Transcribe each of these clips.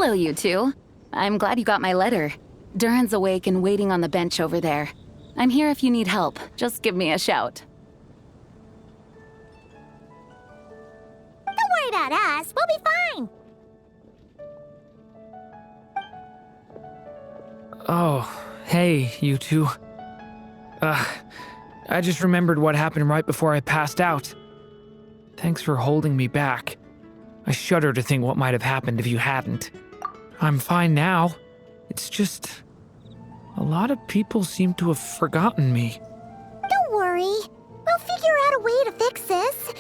Hello, you two. I'm glad you got my letter. Durin's awake and waiting on the bench over there. I'm here if you need help. Just give me a shout. Don't worry about us. We'll be fine. Oh, hey, you two. I just remembered what happened right before I passed out. Thanks for holding me back. I shudder to think what might have happened if you hadn't. I'm fine now. It's just... a lot of people seem to have forgotten me. Don't worry. We'll figure out a way to fix this.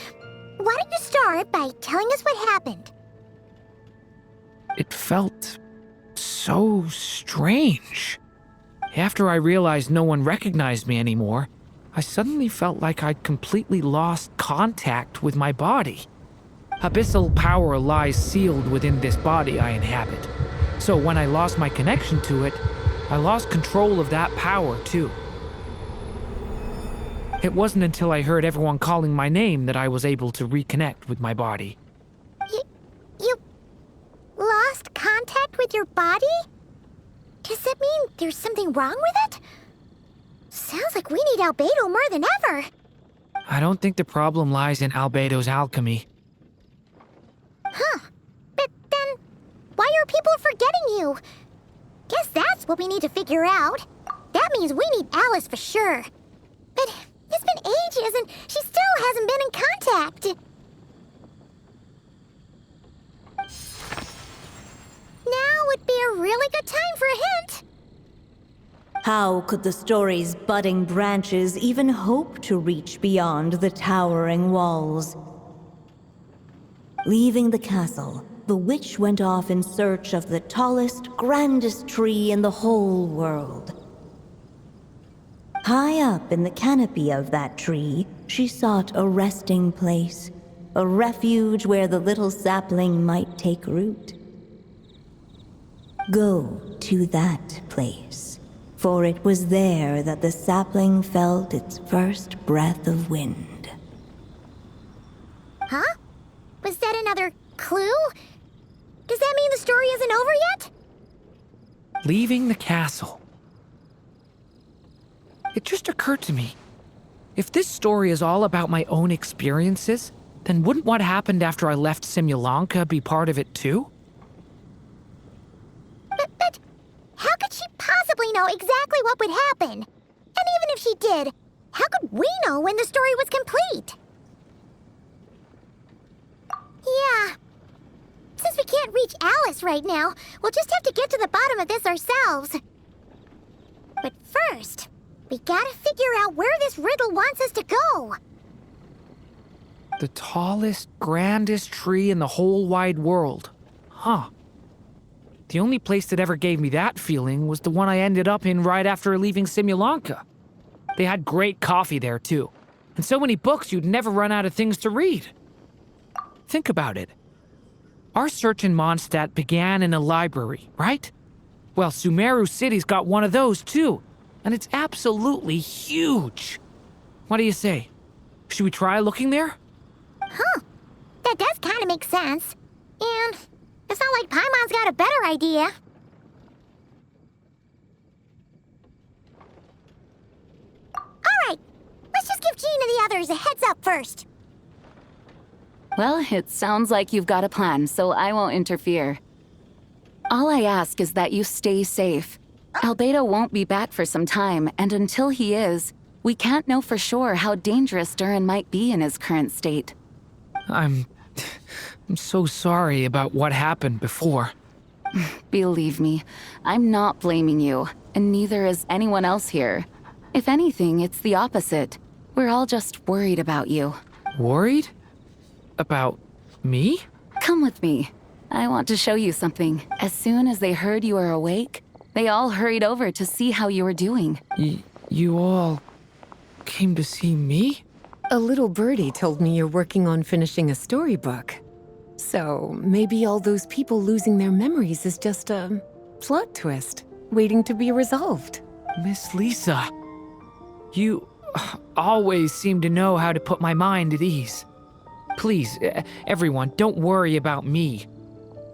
Why don't you start by telling us what happened? It felt so strange. After I realized no one recognized me anymore, I suddenly felt like I'd completely lost contact with my body. Abyssal power lies sealed within this body I inhabit. So when I lost my connection to it, I lost control of that power too. It wasn't until I heard everyone calling my name that I was able to reconnect with my body. You lost contact with your body? Does that mean there's something wrong with it? Sounds like we need Albedo more than ever. I don't think the problem lies in Albedo's alchemy. Huh. But then, why are people forgetting you? Guess that's what we need to figure out. That means we need Alice for sure. But it's been ages and she still hasn't been in contact. Now would be a really good time for a hint. How could the story's budding branches even hope to reach beyond the towering walls? Leaving the castle, the witch went off in search of the tallest, grandest tree in the whole world. High up in the canopy of that tree, she sought a resting place, a refuge where the little sapling might take root. Go to that place, for it was there that the sapling felt its first breath of wind. Huh? Was that another clue? Does that mean the story isn't over yet? Leaving the castle. It just occurred to me. If this story is all about my own experiences, then wouldn't what happened after I left Simulanka be part of it too? But how could she possibly know exactly what would happen? And even if she did, how could we know when the story was complete? Yeah. Since we can't reach Alice right now, we'll just have to get to the bottom of this ourselves. But first, we gotta figure out where this riddle wants us to go. The tallest, grandest tree in the whole wide world. Huh. The only place that ever gave me that feeling was the one I ended up in right after leaving Simulanka. They had great coffee there too, and so many books you'd never run out of things to read. Think about it. Our search in Mondstadt began in a library, right? Well, Sumeru City's got one of those too, and it's absolutely huge. What do you say? Should we try looking there? Huh. That does kind of make sense. And it's not like Paimon's got a better idea. Alright, let's just give Jean and the others a heads up first. Well, it sounds like you've got a plan, so I won't interfere. All I ask is that you stay safe. Albedo won't be back for some time, and until he is, we can't know for sure how dangerous Durin might be in his current state. I'm so sorry about what happened before. Believe me, I'm not blaming you, and neither is anyone else here. If anything, it's the opposite. We're all just worried about you. Worried? About me? Come with me. I want to show you something. As soon as they heard you were awake, they all hurried over to see how you were doing. You all came to see me? A little birdie told me you're working on finishing a storybook. So maybe all those people losing their memories is just a plot twist, waiting to be resolved. Miss Lisa, you always seem to know how to put my mind at ease. Please, everyone, don't worry about me.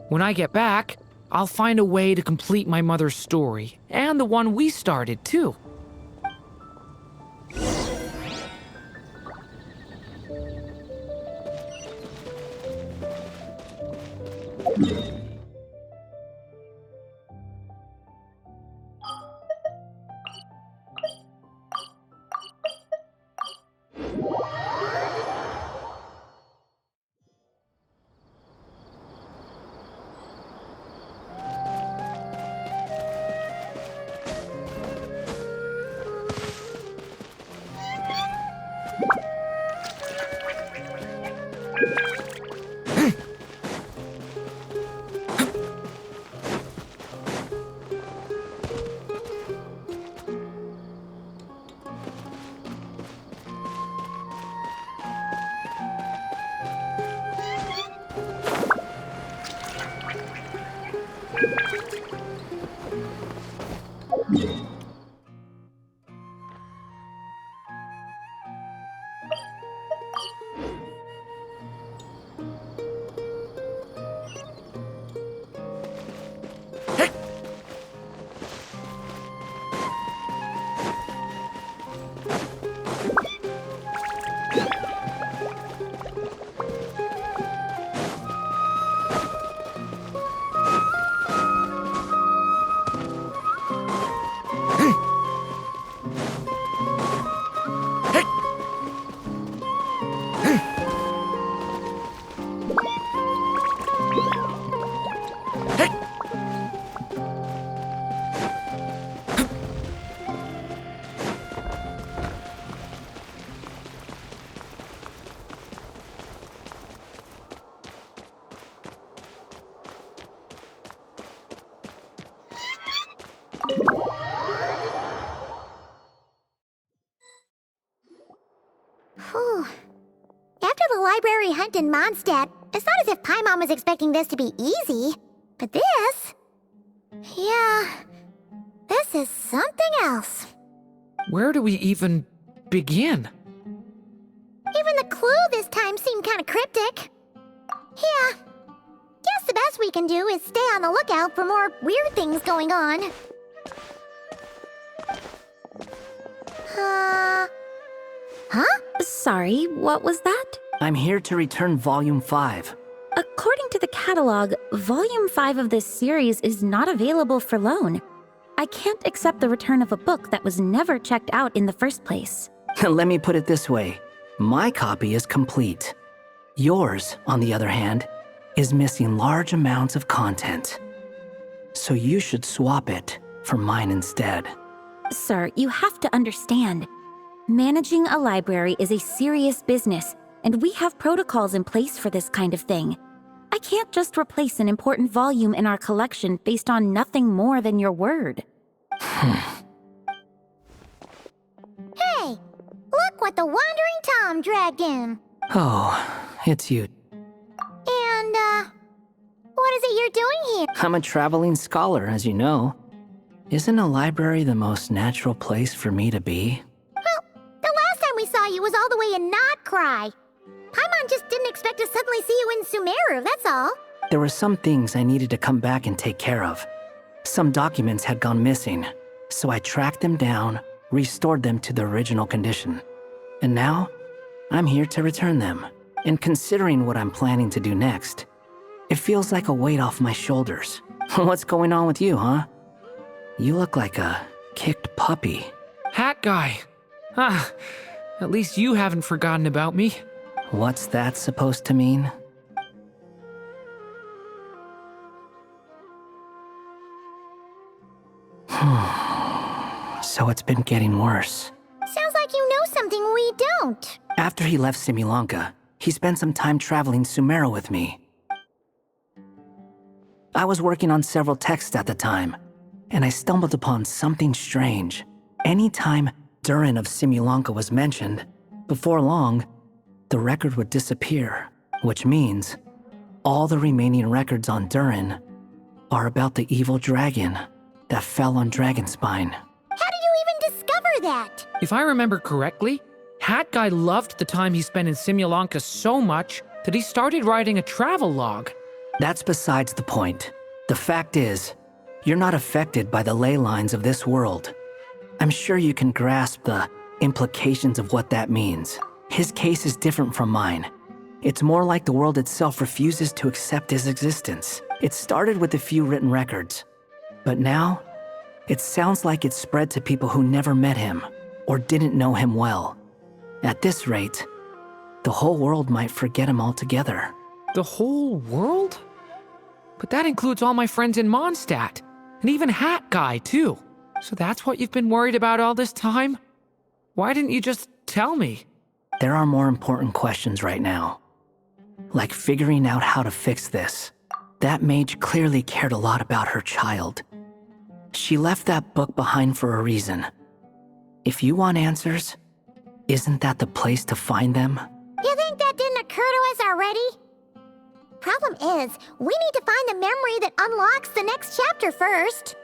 When I get back, I'll find a way to complete my mother's story, and the one we started, too. Whew. After the library hunt in Mondstadt, it's not as if Paimon was expecting this to be easy. But this... yeah... this is something else. Where do we even begin? Even the clue this time seemed kind of cryptic. Yeah. Guess the best we can do is stay on the lookout for more weird things going on. Huh? Sorry, what was that? I'm here to return Volume 5. According to the catalog, Volume 5 of this series is not available for loan. I can't accept the return of a book that was never checked out in the first place. Let me put it this way. My copy is complete. Yours, on the other hand, is missing large amounts of content. So you should swap it for mine instead. Sir, you have to understand. Managing a library is a serious business, and we have protocols in place for this kind of thing. I can't just replace an important volume in our collection based on nothing more than your word. Hey! Look what the Wandering Tom dragged in! Oh, it's you. And, what is it you're doing here? I'm a traveling scholar, as you know. Isn't a library the most natural place for me to be? Well, the last time we saw you was all the way in Notcry. Paimon just didn't expect to suddenly see you in Sumeru, that's all. There were some things I needed to come back and take care of. Some documents had gone missing, so I tracked them down, restored them to their original condition. And now, I'm here to return them. And considering what I'm planning to do next, it feels like a weight off my shoulders. What's going on with you, huh? You look like a kicked puppy. Hat guy. Ah, at least you haven't forgotten about me. What's that supposed to mean? So it's been getting worse. Sounds like you know something we don't. After he left Simulanka, he spent some time traveling Sumeru with me. I was working on several texts at the time, and I stumbled upon something strange. Anytime Durin of Simulanka was mentioned, before long, the record would disappear, which means all the remaining records on Durin are about the evil dragon that fell on Dragonspine. How did you even discover that? If I remember correctly, Hat Guy loved the time he spent in Simulanka so much that he started writing a travel log. That's besides the point. The fact is, you're not affected by the ley lines of this world. I'm sure you can grasp the implications of what that means. His case is different from mine. It's more like the world itself refuses to accept his existence. It started with a few written records, but now, it sounds like it's spread to people who never met him or didn't know him well. At this rate, the whole world might forget him altogether. The whole world? But that includes all my friends in Mondstadt, and even Hat Guy, too. So that's what you've been worried about all this time? Why didn't you just tell me? There are more important questions right now. Like figuring out how to fix this. That mage clearly cared a lot about her child. She left that book behind for a reason. If you want answers, isn't that the place to find them? You think that didn't occur to us already? Problem is, we need to find the memory that unlocks the next chapter first.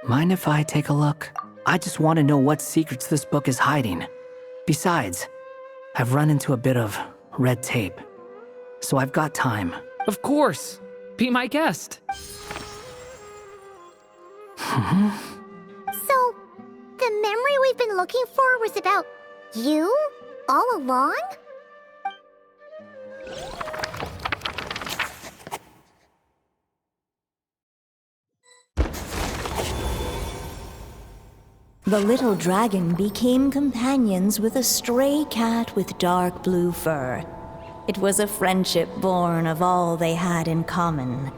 Mind if I take a look? I just want to know what secrets this book is hiding. Besides, I've run into a bit of red tape, so I've got time. Of course. Be my guest. So, the memory we've been looking for was about you all along? The little dragon became companions with a stray cat with dark blue fur. It was a friendship born of all they had in common.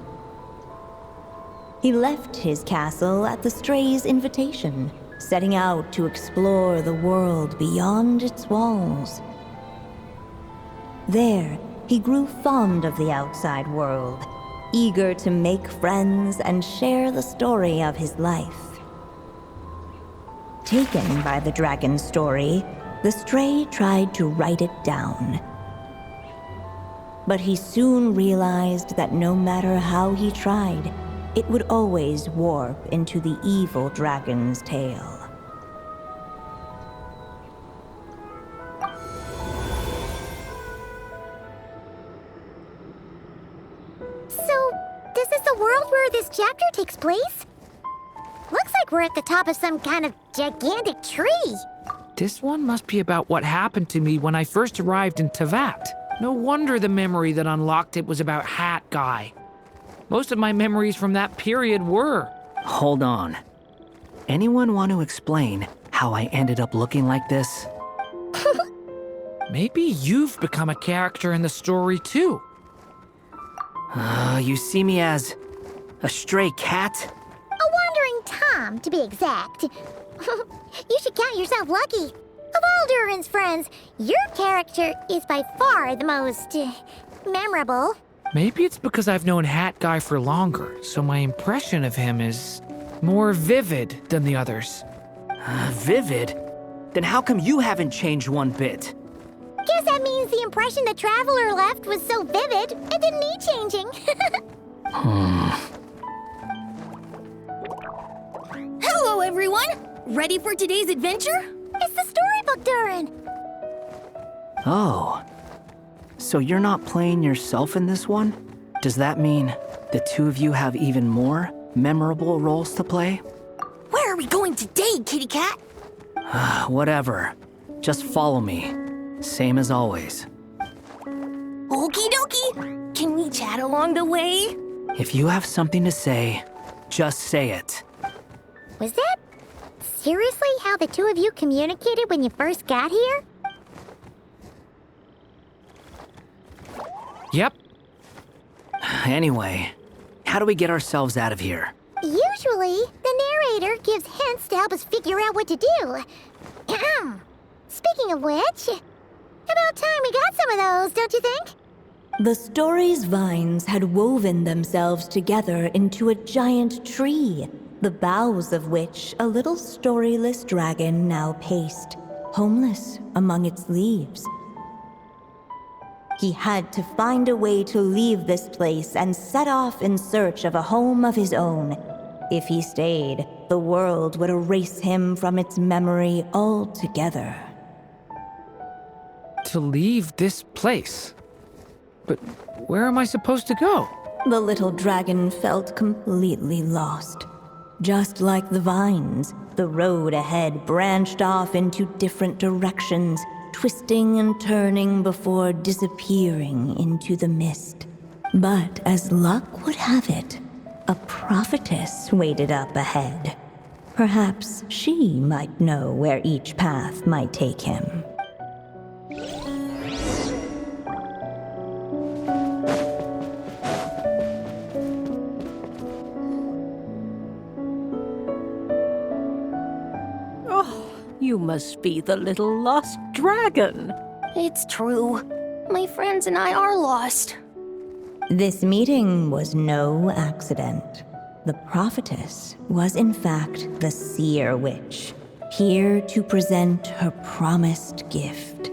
He left his castle at the stray's invitation, setting out to explore the world beyond its walls. There, he grew fond of the outside world, eager to make friends and share the story of his life. Taken by the dragon's story, the stray tried to write it down. But he soon realized that no matter how he tried, it would always warp into the evil dragon's tale. So, this is the world where this chapter takes place? Looks like we're at the top of some kind of gigantic tree. This one must be about what happened to me when I first arrived in Tevat. No wonder the memory that unlocked it was about Hat Guy. Most of my memories from that period were. Hold on. Anyone want to explain how I ended up looking like this? Maybe you've become a character in the story too. You see me as a stray cat? A wandering Tom, to be exact. You should count yourself lucky. Of all Durin's friends, your character is by far the most memorable. Maybe it's because I've known Hat Guy for longer, so my impression of him is more vivid than the others. Vivid? Then how come you haven't changed one bit? Guess that means the impression the traveler left was so vivid, it didn't need changing. Hello, everyone! Ready for today's adventure? It's the storybook, Durin. Oh. So you're not playing yourself in this one? Does that mean the two of you have even more memorable roles to play? Where are we going today, kitty cat? Whatever. Just follow me. Same as always. Okie dokie! Can we chat along the way? If you have something to say, just say it. Was that seriously how the two of you communicated when you first got here? Yep. Anyway, how do we get ourselves out of here? Usually, the narrator gives hints to help us figure out what to do. Speaking of which, about time we got some of those, don't you think? The story's vines had woven themselves together into a giant tree, the boughs of which a little storyless dragon now paced, homeless among its leaves. He had to find a way to leave this place and set off in search of a home of his own. If he stayed, the world would erase him from its memory altogether. To leave this place. But where am I supposed to go? The little dragon felt completely lost. Just like the vines, the road ahead branched off into different directions, twisting and turning before disappearing into the mist. But as luck would have it, a prophetess waited up ahead. Perhaps she might know where each path might take him. You must be the little lost dragon. It's true. My friends and I are lost. This meeting was no accident. The prophetess was in fact the seer witch, here to present her promised gift.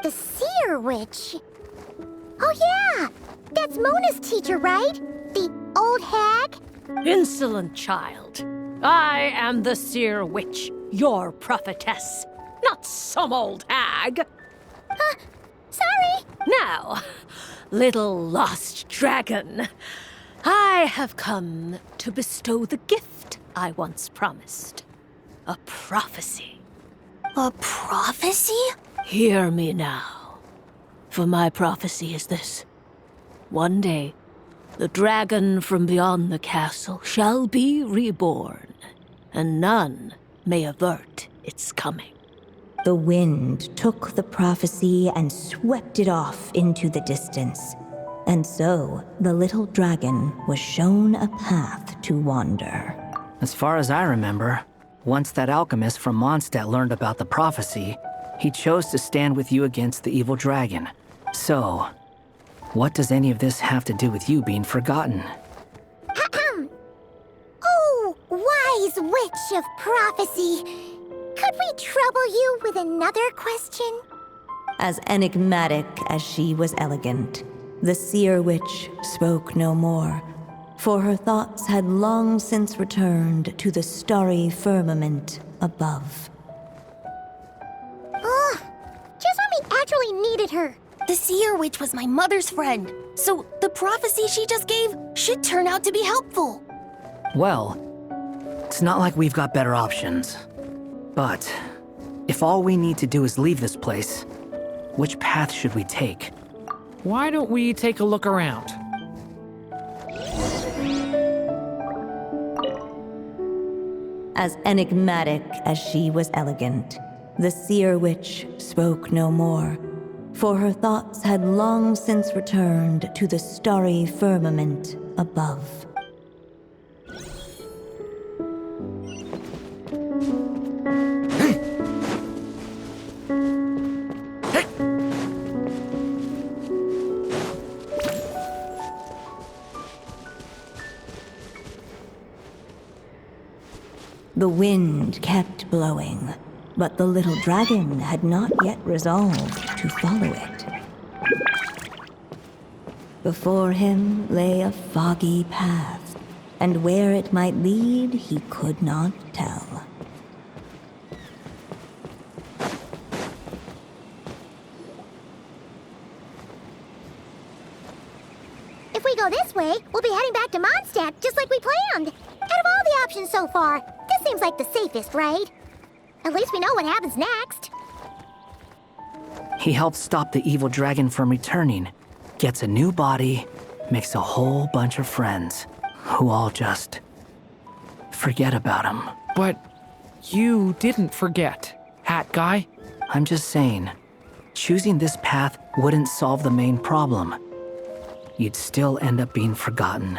The seer witch? Oh yeah! That's Mona's teacher, right? The old hag? Insolent child. I am the seer witch, your prophetess, not some old hag. Sorry! Now, little lost dragon, I have come to bestow the gift I once promised. A prophecy. A prophecy? Hear me now, for my prophecy is this. One day, the dragon from beyond the castle shall be reborn, and none may avert its coming. The wind took the prophecy and swept it off into the distance. And so, the little dragon was shown a path to wander. As far as I remember, once that alchemist from Mondstadt learned about the prophecy, he chose to stand with you against the evil dragon. So, what does any of this have to do with you being forgotten? Oh, wise witch of prophecy. Could we trouble you with another question? As enigmatic as she was elegant, the seer witch spoke no more, for her thoughts had long since returned to the starry firmament above. Ugh, just when we actually needed her. The seer witch was my mother's friend, so the prophecy she just gave should turn out to be helpful. Well, it's not like we've got better options. But if all we need to do is leave this place, which path should we take? Why don't we take a look around? As enigmatic as she was elegant, the seer witch spoke no more, for her thoughts had long since returned to the starry firmament above. The wind kept blowing, but the little dragon had not yet resolved to follow it. Before him lay a foggy path, and where it might lead he could not tell. If we go this way, we'll be heading back to Mondstadt just like we planned. Out of all the options so far, this seems like the safest, right? At least we know what happens next. He helped stop the evil dragon from returning, gets a new body, makes a whole bunch of friends, who all just forget about him. But you didn't forget, Hat Guy. I'm just saying, choosing this path wouldn't solve the main problem. You'd still end up being forgotten.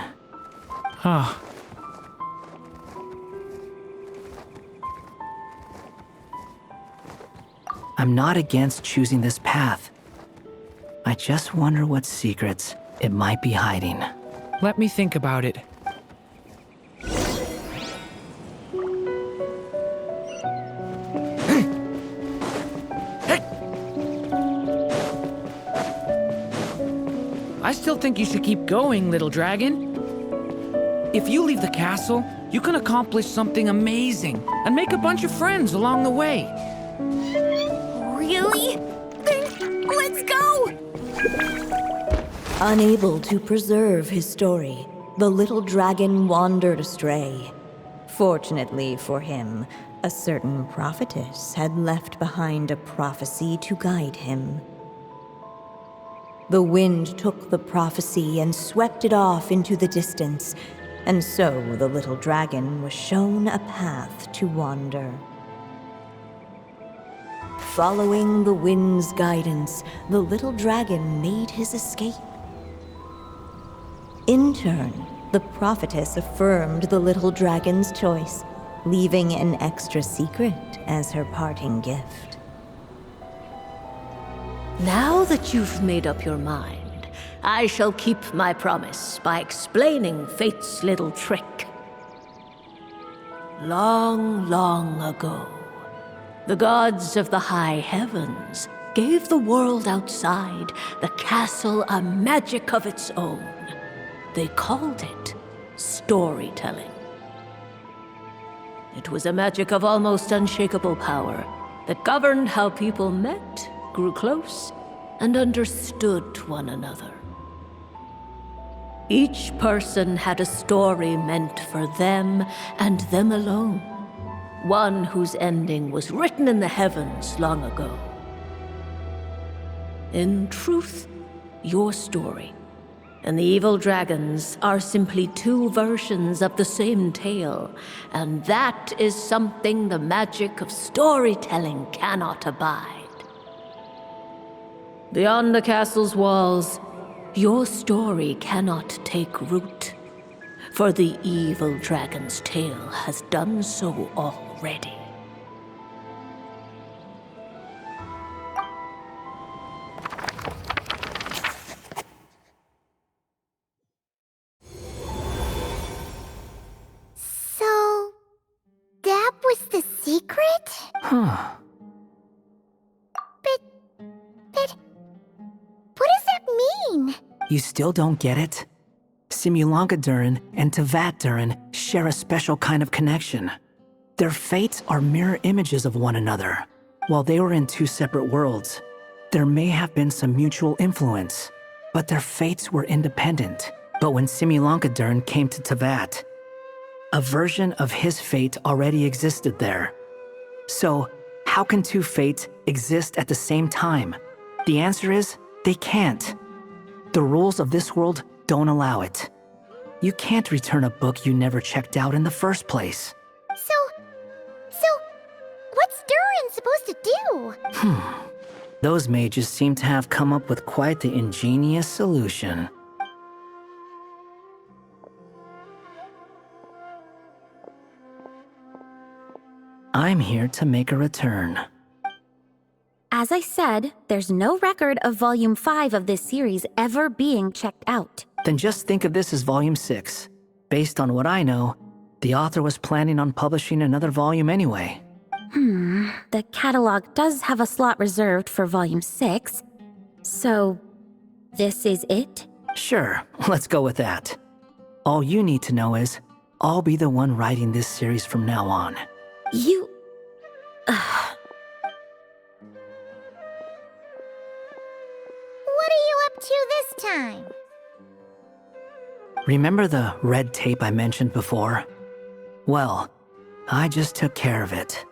Huh. I'm not against choosing this path. I just wonder what secrets it might be hiding. Let me think about it. I still think you should keep going, little dragon. If you leave the castle, you can accomplish something amazing and make a bunch of friends along the way. Really? Then let's go! Unable to preserve his story, the little dragon wandered astray. Fortunately for him, a certain prophetess had left behind a prophecy to guide him. The wind took the prophecy and swept it off into the distance, and so the little dragon was shown a path to wander. Following the wind's guidance, the little dragon made his escape. In turn, the prophetess affirmed the little dragon's choice, leaving an extra secret as her parting gift. Now that you've made up your mind, I shall keep my promise by explaining Fate's little trick. Long, long ago, the gods of the high heavens gave the world outside the castle a magic of its own. They called it storytelling. It was a magic of almost unshakable power that governed how people met, grew close, and understood one another. Each person had a story meant for them and them alone, one whose ending was written in the heavens long ago. In truth, your story and the evil dragons are simply two versions of the same tale, and that is something the magic of storytelling cannot abide. Beyond the castle's walls, your story cannot take root, for the evil dragon's tale has done so already. So, that was the secret? Huh. But, what does that mean? You still don't get it? Simulanka Durin and Tevat Durin share a special kind of connection. Their fates are mirror images of one another. While they were in two separate worlds, there may have been some mutual influence, but their fates were independent. But when Simulanka Durin came to Tevat, a version of his fate already existed there. So, how can two fates exist at the same time? The answer is, they can't. The rules of this world don't allow it. You can't return a book you never checked out in the first place. So, what's Durin supposed to do? Those mages seem to have come up with quite the ingenious solution. I'm here to make a return. As I said, there's no record of Volume 5 of this series ever being checked out. Then just think of this as Volume 6. Based on what I know, the author was planning on publishing another volume anyway. The catalog does have a slot reserved for Volume 6. So, this is it? Sure, let's go with that. All you need to know is, I'll be the one writing this series from now on. You... What are you up to this time? Remember the red tape I mentioned before? Well, I just took care of it.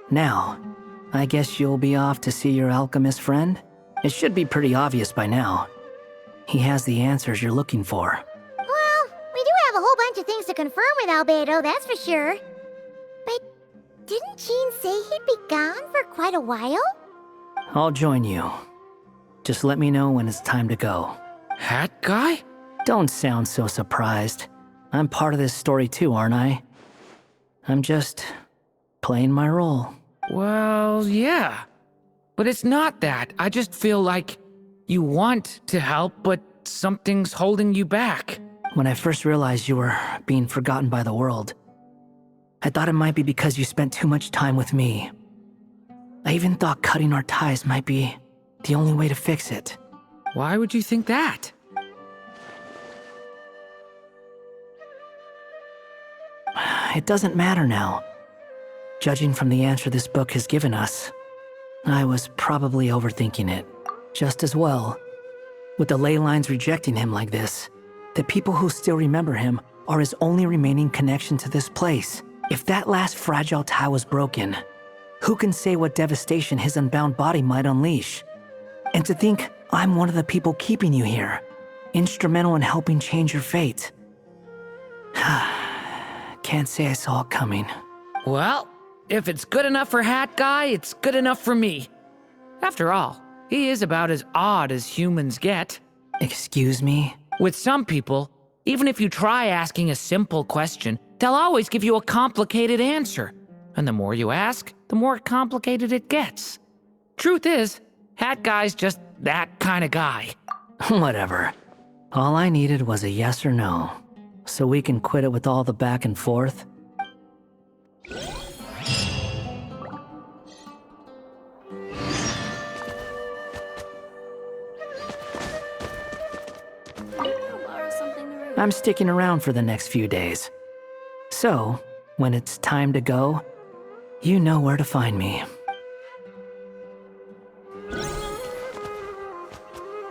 Now, I guess you'll be off to see your alchemist friend? It should be pretty obvious by now. He has the answers you're looking for. Well, we do have a whole bunch of things to confirm with Albedo, that's for sure. But didn't Jean say he'd be gone for quite a while? I'll join you. Just let me know when it's time to go. Hat guy? Don't sound so surprised. I'm part of this story too, aren't I? I'm just playing my role. Well, yeah. But it's not that. I just feel like you want to help, but something's holding you back. When I first realized you were being forgotten by the world, I thought it might be because you spent too much time with me. I even thought cutting our ties might be the only way to fix it. Why would you think that? It doesn't matter now. Judging from the answer this book has given us, I was probably overthinking it. Just as well. With the ley lines rejecting him like this, the people who still remember him are his only remaining connection to this place. If that last fragile tie was broken, who can say what devastation his unbound body might unleash? And to think I'm one of the people keeping you here, instrumental in helping change your fate. Can't say I saw it coming. Well, if it's good enough for Hat Guy, it's good enough for me. After all, he is about as odd as humans get. Excuse me? With some people, even if you try asking a simple question, they'll always give you a complicated answer. And the more you ask, the more complicated it gets. Truth is, Hat Guy's just that kind of guy. Whatever. All I needed was a yes or no, so we can quit it with all the back and forth. I'm sticking around for the next few days. So, when it's time to go, you know where to find me.